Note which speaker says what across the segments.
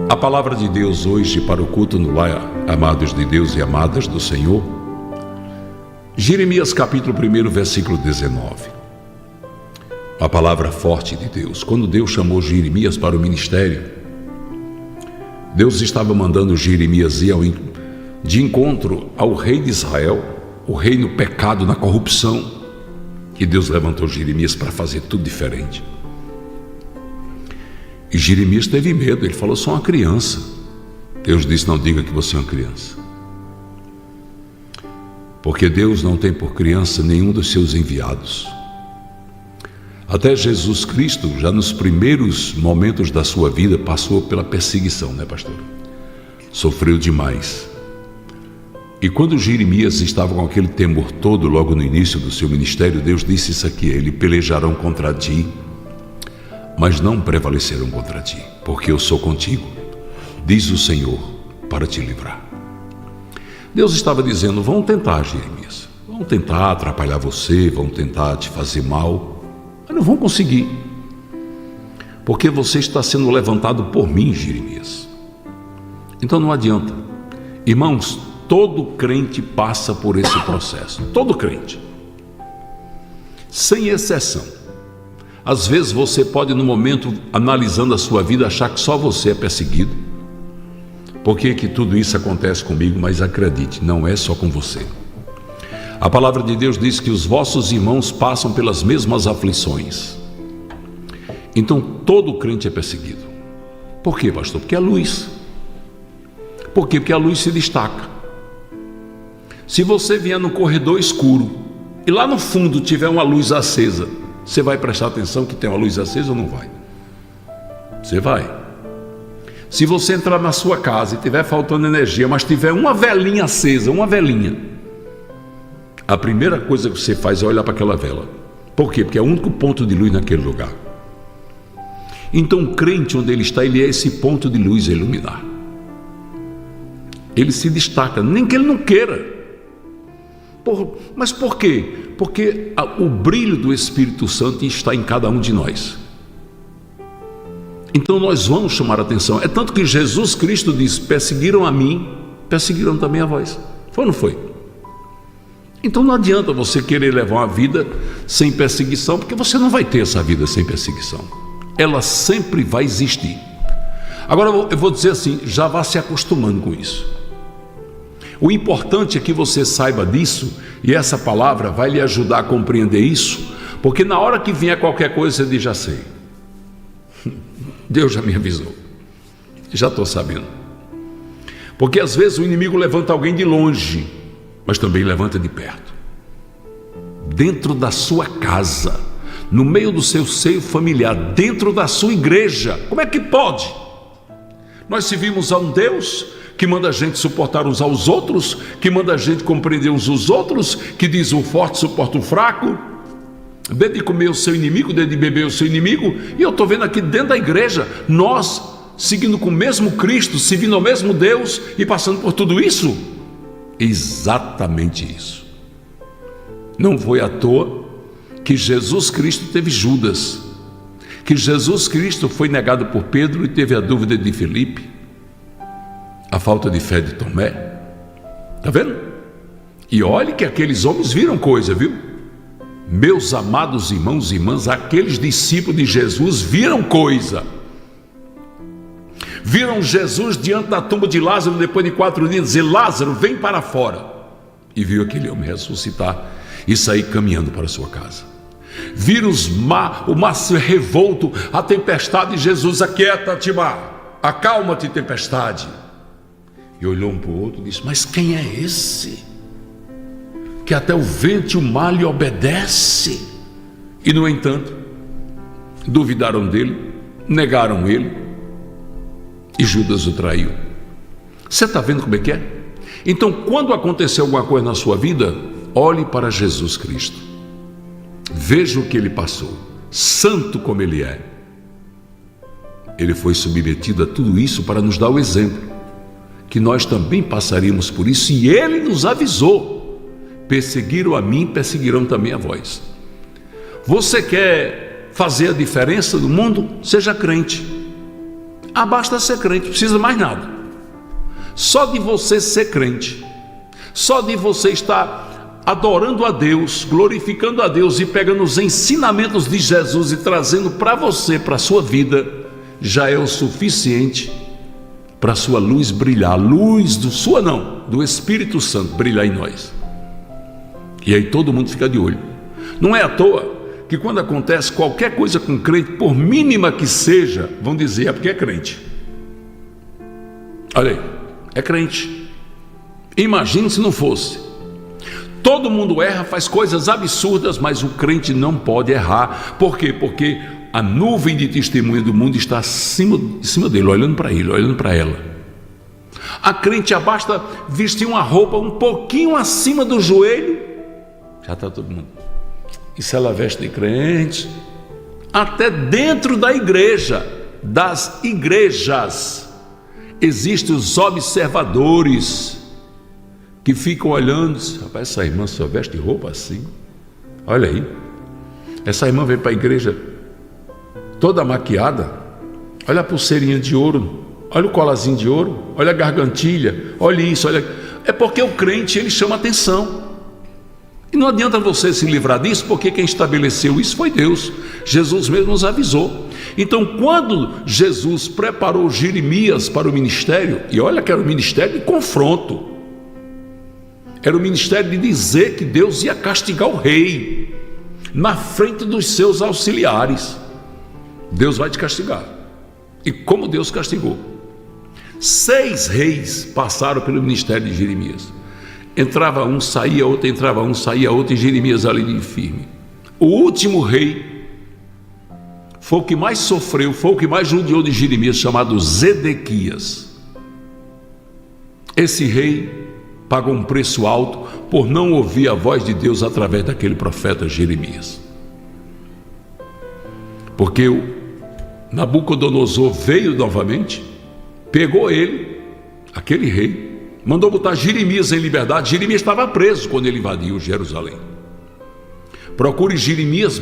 Speaker 1: A palavra de Deus hoje para o culto no lar, amados de Deus e amadas do Senhor. Jeremias capítulo 1, versículo 19. A palavra forte de Deus. Quando Deus chamou Jeremias para o ministério, Deus estava mandando Jeremias ir de encontro ao rei de Israel, o rei no pecado, na corrupção, e Deus levantou Jeremias para fazer tudo diferente. E Jeremias teve medo, ele falou: sou uma criança. Deus disse: não diga que você é uma criança, porque Deus não tem por criança nenhum dos seus enviados. Até Jesus Cristo, já nos primeiros momentos da sua vida, passou pela perseguição, né, pastor? Sofreu demais. E quando Jeremias estava com aquele temor todo, logo no início do seu ministério, Deus disse isso aqui: ele pelejarão contra ti, mas não prevalecerão contra ti, porque eu sou contigo, diz o Senhor, para te livrar. Deus estava dizendo: vão tentar, Jeremias, vão tentar atrapalhar você, vão tentar te fazer mal, mas não vão conseguir, porque você está sendo levantado por mim, Jeremias. Então não adianta. Irmãos, todo crente passa por esse processo, todo crente, sem exceção. Às vezes você pode, no momento, analisando a sua vida, achar que só você é perseguido. Por que que tudo isso acontece comigo? Mas acredite, não é só com você. A palavra de Deus diz que os vossos irmãos passam pelas mesmas aflições. Então todo crente é perseguido. Por quê, pastor? Porque é luz. Por quê? Porque a luz se destaca. Se você vier num corredor escuro e lá no fundo tiver uma luz acesa, você vai prestar atenção que tem uma luz acesa ou não vai? Você vai. Se você entrar na sua casa e tiver faltando energia, mas tiver uma velinha acesa, uma velinha, a primeira coisa que você faz é olhar para aquela vela. Por quê? Porque é o único ponto de luz naquele lugar. Então o crente, onde ele está, ele é esse ponto de luz a iluminar. Ele se destaca, nem que ele não queira. Mas por quê? Porque o brilho do Espírito Santo está em cada um de nós. Então nós vamos chamar a atenção. É tanto que Jesus Cristo diz: perseguiram a mim, perseguiram também a vós. Foi ou não foi? Então não adianta você querer levar uma vida sem perseguição, porque você não vai ter essa vida sem perseguição. Ela sempre vai existir. Agora eu vou dizer assim: já vá se acostumando com isso. O importante é que você saiba disso, e essa palavra vai lhe ajudar a compreender isso, porque na hora que vier qualquer coisa você diz: já sei, Deus já me avisou, já estou sabendo. Porque às vezes o inimigo levanta alguém de longe, mas também levanta de perto, dentro da sua casa, no meio do seu seio familiar, dentro da sua igreja. Como é que pode? Nós servimos a um Deus que manda a gente suportar uns aos outros, que manda a gente compreender uns aos outros, que diz: o forte suporta o fraco, dê de comer o seu inimigo, dê de beber o seu inimigo. E eu estou vendo aqui dentro da igreja, nós seguindo com o mesmo Cristo, servindo ao mesmo Deus e passando por tudo isso. Exatamente isso. Não foi à toa que Jesus Cristo teve Judas, que Jesus Cristo foi negado por Pedro e teve a dúvida de Filipe, a falta de fé de Tomé. Está vendo? E olhe que aqueles homens viram coisa, viu? Meus amados irmãos e irmãs, aqueles discípulos de Jesus viram coisa. Viram Jesus diante da tumba de Lázaro, depois de 4 dias, dizer: Lázaro, vem para fora. E viu aquele homem ressuscitar e sair caminhando para a sua casa. Viram o mar revolto, a tempestade, e Jesus: aquieta-te, mar, acalma-te, tempestade. E olhou um para o outro e disse: mas quem é esse que até o vento e o mar lhe obedece? E no entanto, duvidaram dele, negaram ele, e Judas o traiu. Você está vendo como é que é? Então, quando acontecer alguma coisa na sua vida, olhe para Jesus Cristo, veja o que ele passou, santo como ele é. Ele foi submetido a tudo isso para nos dar o exemplo, que nós também passaríamos por isso, e ele nos avisou: perseguiram a mim, perseguirão também a vós. Você quer fazer a diferença no mundo? Seja crente. Basta ser crente, não precisa mais nada. Só de você ser crente, só de você estar adorando a Deus, glorificando a Deus e pegando os ensinamentos de Jesus e trazendo para você, para a sua vida, já é o suficiente para a sua luz brilhar. A luz do Espírito Santo brilhar em nós. E aí todo mundo fica de olho. Não é à toa que quando acontece qualquer coisa com crente, por mínima que seja, vão dizer, é porque é crente. Olha aí, é crente. Imagine se não fosse. Todo mundo erra, faz coisas absurdas, mas o crente não pode errar. Por quê? Porque a nuvem de testemunha do mundo está em cima dele, olhando para ele, olhando para ela. A crente basta vestir uma roupa um pouquinho acima do joelho, já está todo mundo. E se ela veste de crente, até dentro da igreja, das igrejas, existem os observadores que ficam olhando, rapaz, essa irmã só veste roupa assim, olha aí, essa irmã vem para a igreja toda maquiada, olha a pulseirinha de ouro, olha o colazinho de ouro, olha a gargantilha, olha isso, olha. É porque o crente, ele chama atenção. E não adianta você se livrar disso, porque quem estabeleceu isso foi Deus. Jesus mesmo nos avisou. Então, quando Jesus preparou Jeremias para o ministério, e olha que era o ministério de confronto, era o ministério de dizer que Deus ia castigar o rei na frente dos seus auxiliares. Deus vai te castigar. E como Deus castigou? 6 reis passaram pelo ministério de Jeremias. Entrava um, saía outro, entrava um, saía outro, e Jeremias ali firme. O último rei foi o que mais sofreu, foi o que mais judiou de Jeremias, chamado Zedequias. Esse rei pagou um preço alto por não ouvir a voz de Deus através daquele profeta Jeremias. Porque o Nabucodonosor veio novamente, pegou ele, aquele rei, mandou botar Jeremias em liberdade. Jeremias estava preso quando ele invadiu Jerusalém. Procure Jeremias,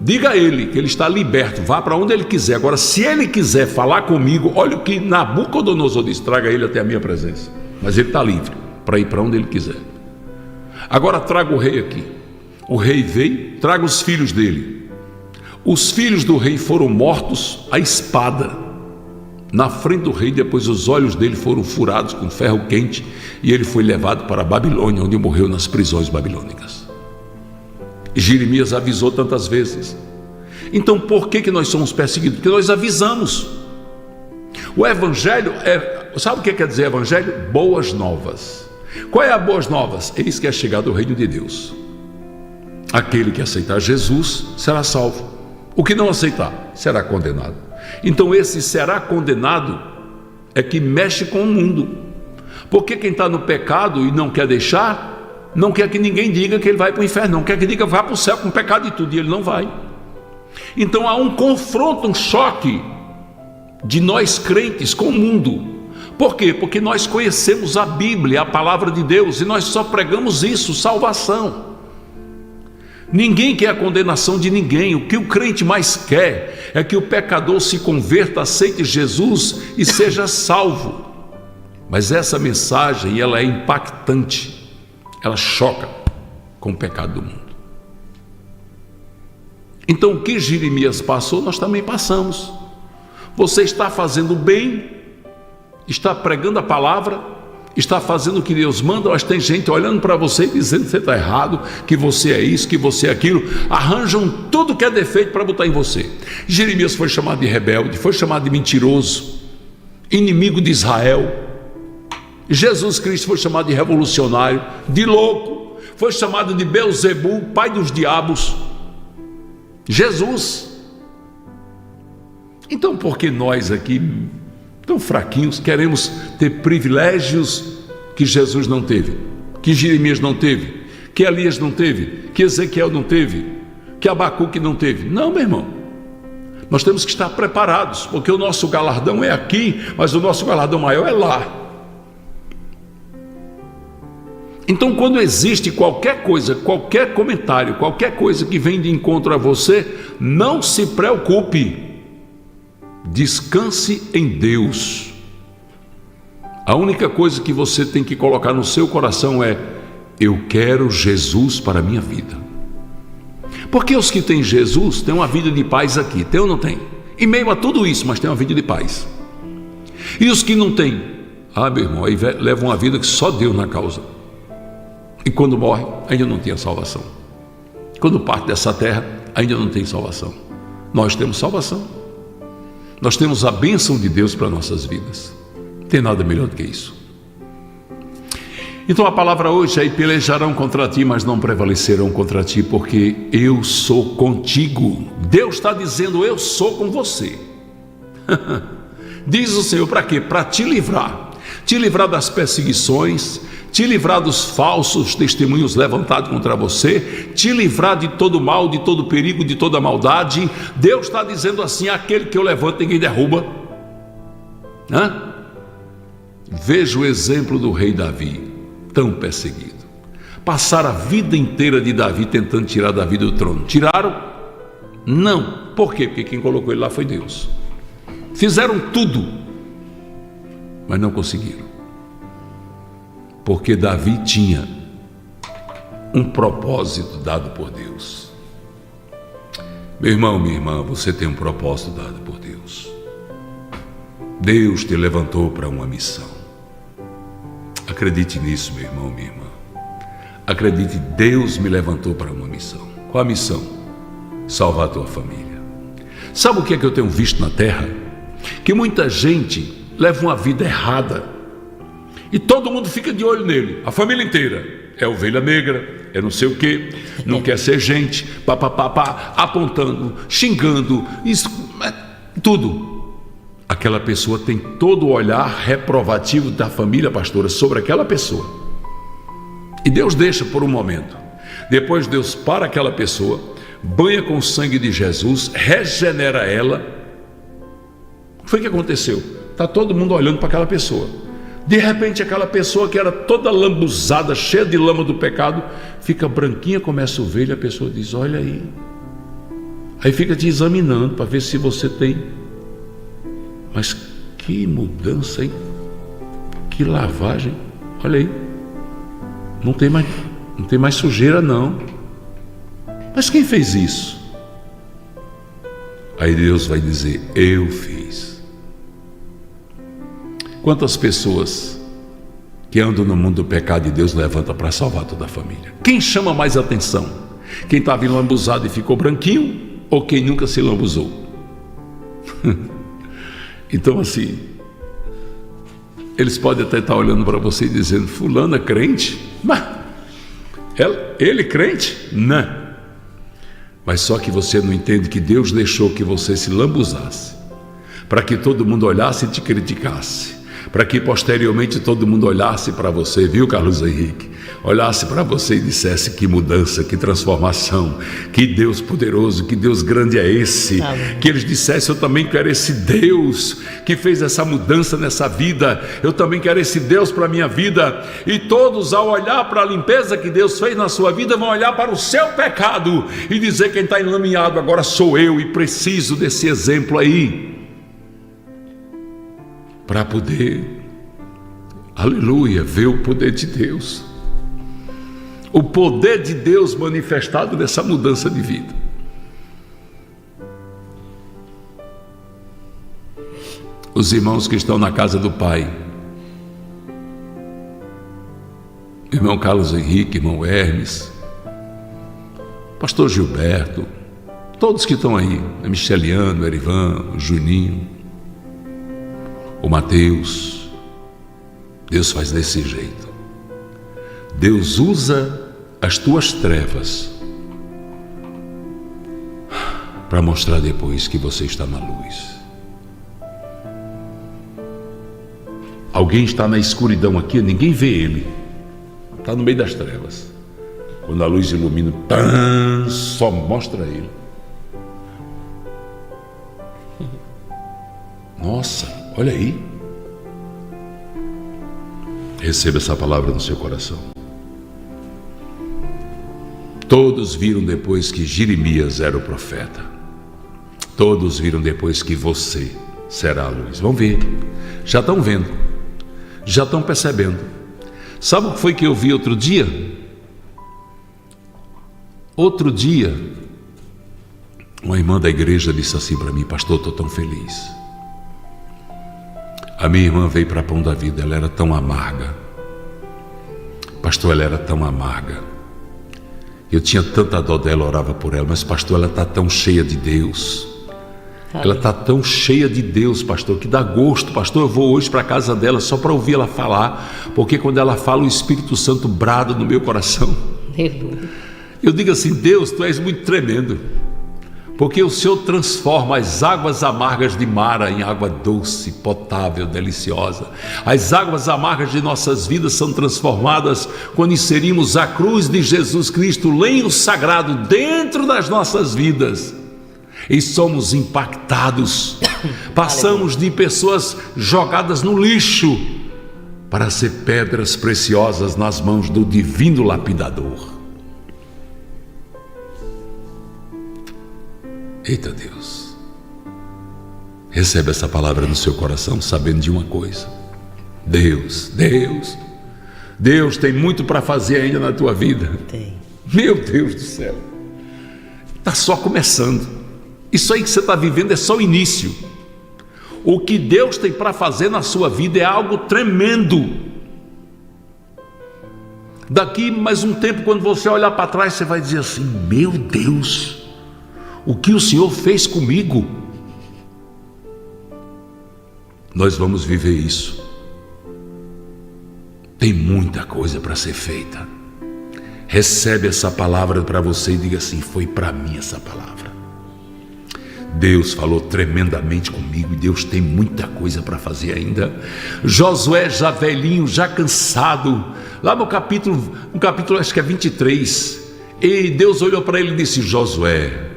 Speaker 1: diga a ele que ele está liberto, vá para onde ele quiser. Agora, se ele quiser falar comigo, olha o que Nabucodonosor disse, traga ele até a minha presença. Mas ele está livre para ir para onde ele quiser. Agora traga o rei aqui. O rei veio, traga os filhos dele. Os filhos do rei foram mortos à espada na frente do rei. Depois os olhos dele foram furados com ferro quente e ele foi levado para a Babilônia, onde morreu nas prisões babilônicas. E Jeremias avisou tantas vezes. Então por que nós somos perseguidos? Porque nós avisamos. O evangelho sabe o que quer dizer evangelho? Boas novas. Qual é a boas novas? Eis que é chegado o reino de Deus. Aquele que aceitar Jesus será salvo. O que não aceitar será condenado. Então esse será condenado é que mexe com o mundo. Porque quem está no pecado e não quer deixar, não quer que ninguém diga que ele vai para o inferno, não quer que diga vá para o céu com pecado e tudo, e ele não vai. Então há um confronto, um choque de nós crentes com o mundo. Por quê? Porque nós conhecemos a Bíblia, a palavra de Deus, e nós só pregamos isso, salvação. Ninguém quer a condenação de ninguém. O que o crente mais quer é que o pecador se converta, aceite Jesus e seja salvo. Mas essa mensagem, ela é impactante, ela choca com o pecado do mundo. Então o que Jeremias passou, nós também passamos. Você está fazendo bem, está pregando a palavra, está fazendo o que Deus manda, mas tem gente olhando para você e dizendo que você está errado, que você é isso, que você é aquilo, arranjam tudo que é defeito para botar em você. Jeremias foi chamado de rebelde, foi chamado de mentiroso, inimigo de Israel. Jesus Cristo foi chamado de revolucionário, de louco, foi chamado de Beelzebul, pai dos diabos. Jesus. Então por que nós aqui, tão fraquinhos, queremos ter privilégios que Jesus não teve, que Jeremias não teve, que Elias não teve, que Ezequiel não teve, que Abacuque não teve? Não, meu irmão, nós temos que estar preparados, porque o nosso galardão é aqui, mas o nosso galardão maior é lá. Então quando existe qualquer coisa, qualquer comentário, qualquer coisa que vem de encontro a você, não se preocupe. Descanse em Deus. A única coisa que você tem que colocar no seu coração é: eu quero Jesus para a minha vida. Porque os que têm Jesus têm uma vida de paz aqui, tem ou não tem? Em meio a tudo isso, mas tem uma vida de paz. E os que não têm, meu irmão, aí levam uma vida que só Deus na causa. E quando morre, ainda não tem a salvação. Quando parte dessa terra, ainda não tem salvação. Nós temos salvação. Nós temos a bênção de Deus para nossas vidas. Não tem nada melhor do que isso. Então a palavra hoje é: pelejarão contra ti, mas não prevalecerão contra ti, porque eu sou contigo. Deus está dizendo: eu sou com você. Diz o Senhor para quê? Para te livrar das perseguições, te livrar dos falsos testemunhos levantados contra você, te livrar de todo mal, de todo perigo, de toda maldade. Deus está dizendo assim: aquele que eu levanto ninguém derruba. Veja o exemplo do rei Davi, tão perseguido. Passaram a vida inteira de Davi tentando tirar Davi do trono. Tiraram? Não. Por quê? Porque quem colocou ele lá foi Deus. Fizeram tudo, mas não conseguiram. Porque Davi tinha um propósito dado por Deus. Meu irmão, minha irmã, você tem um propósito dado por Deus. Deus te levantou para uma missão. Acredite nisso, meu irmão, minha irmã. Acredite, Deus me levantou para uma missão. Qual a missão? Salvar a tua família. Sabe o que é que eu tenho visto na terra? Que muita gente leva uma vida errada e todo mundo fica de olho nele, a família inteira. É ovelha negra, é não sei o que, não quer ser gente, apontando, xingando, isso, tudo. Aquela pessoa tem todo o olhar reprovativo da família, pastora, sobre aquela pessoa. E Deus deixa por um momento. Depois Deus para aquela pessoa, banha com o sangue de Jesus, regenera ela. O que foi que aconteceu? Está todo mundo olhando para aquela pessoa. De repente aquela pessoa que era toda lambuzada, cheia de lama do pecado, fica branquinha como essa ovelha. A pessoa diz: olha aí. Aí fica te examinando para ver se você tem. Mas que mudança, hein? Que lavagem. Olha aí. Não tem mais sujeira, não. Mas quem fez isso? Aí Deus vai dizer: eu fiz. Quantas pessoas que andam no mundo do pecado e Deus levanta para salvar toda a família? Quem chama mais atenção? Quem estava enlambuzado e ficou branquinho, ou quem nunca se lambuzou? Então assim, eles podem até estar olhando para você e dizendo: fulano é crente? Mas ele crente? Não. Mas só que você não entende que Deus deixou que você se lambuzasse, para que todo mundo olhasse e te criticasse, para que posteriormente todo mundo olhasse para você, viu, Carlos Henrique? Olhasse para você e dissesse: que mudança, que transformação, que Deus poderoso, que Deus grande é esse. Amém. Que eles dissessem: eu também quero esse Deus que fez essa mudança nessa vida, eu também quero esse Deus para a minha vida. E todos, ao olhar para a limpeza que Deus fez na sua vida, vão olhar para o seu pecado e dizer: quem está enlameado agora sou eu, e preciso desse exemplo aí para poder, aleluia, ver o poder de Deus. O poder de Deus manifestado nessa mudança de vida. Os irmãos que estão na casa do Pai, irmão Carlos Henrique, irmão Hermes, pastor Gilberto, todos que estão aí, a Micheliano, o Erivan, o Juninho, o Mateus, Deus faz desse jeito. Deus usa as tuas trevas para mostrar depois que você está na luz. Alguém está na escuridão aqui, ninguém vê ele, está no meio das trevas. Quando a luz ilumina, só mostra ele. Nossa, olha aí. Receba essa palavra no seu coração. Todos viram depois que Jeremias era o profeta. Todos viram depois que você será a luz. Vão ver, já estão vendo, já estão percebendo. Sabe o que foi que eu vi outro dia? Outro dia, uma irmã da igreja disse assim para mim: pastor, estou tão feliz. A minha irmã veio para Pão da Vida, ela era tão amarga. Pastor, ela era tão amarga. Eu tinha tanta dó dela, orava por ela, mas pastor, ela está tão cheia de Deus. Ela está tão cheia de Deus, pastor, que dá gosto. Pastor, eu vou hoje para a casa dela só para ouvir ela falar, porque quando ela fala, o Espírito Santo brada no meu coração. Eu digo assim: Deus, tu és muito tremendo, porque o Senhor transforma as águas amargas de Mara em água doce, potável, deliciosa. As águas amargas de nossas vidas são transformadas quando inserimos a cruz de Jesus Cristo, o lenho sagrado, dentro das nossas vidas. E somos impactados. Passamos de pessoas jogadas no lixo para ser pedras preciosas nas mãos do divino lapidador. Eita Deus, recebe essa palavra no seu coração, sabendo de uma coisa: Deus tem muito para fazer ainda na tua vida.
Speaker 2: Tem.
Speaker 1: Meu Deus do céu, está só começando. Isso aí que você está vivendo é só o início. O que Deus tem para fazer na sua vida é algo tremendo. Daqui mais um tempo, quando você olhar para trás, você vai dizer assim: meu Deus, o que o Senhor fez comigo? Nós vamos viver isso. Tem muita coisa para ser feita. Recebe essa palavra para você e diga assim: foi para mim essa palavra. Deus falou tremendamente comigo e Deus tem muita coisa para fazer ainda. Josué, já velhinho, já cansado, lá no capítulo acho que é 23, e Deus olhou para ele e disse: Josué,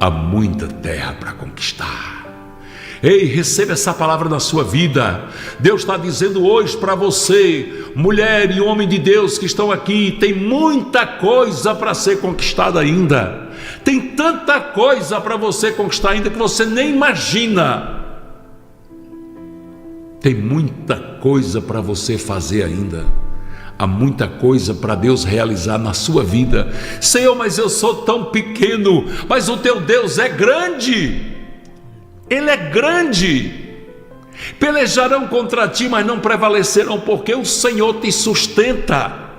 Speaker 1: há muita terra para conquistar. Ei, receba essa palavra na sua vida. Deus está dizendo hoje para você, mulher e homem de Deus que estão aqui: tem muita coisa para ser conquistada ainda. Tem tanta coisa para você conquistar ainda que você nem imagina. Tem muita coisa para você fazer ainda. Há muita coisa para Deus realizar na sua vida. Senhor, mas eu sou tão pequeno. Mas o teu Deus é grande. Ele é grande. Pelejarão contra ti, mas não prevalecerão, porque o Senhor te sustenta.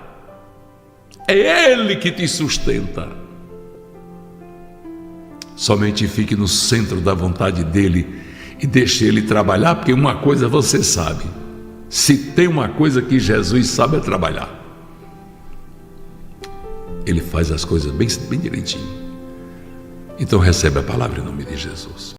Speaker 1: É Ele que te sustenta. Somente fique no centro da vontade dEle e deixe Ele trabalhar, porque uma coisa você sabe: se tem uma coisa que Jesus sabe é trabalhar. Ele faz as coisas bem direitinho. Então recebe a palavra em nome de Jesus.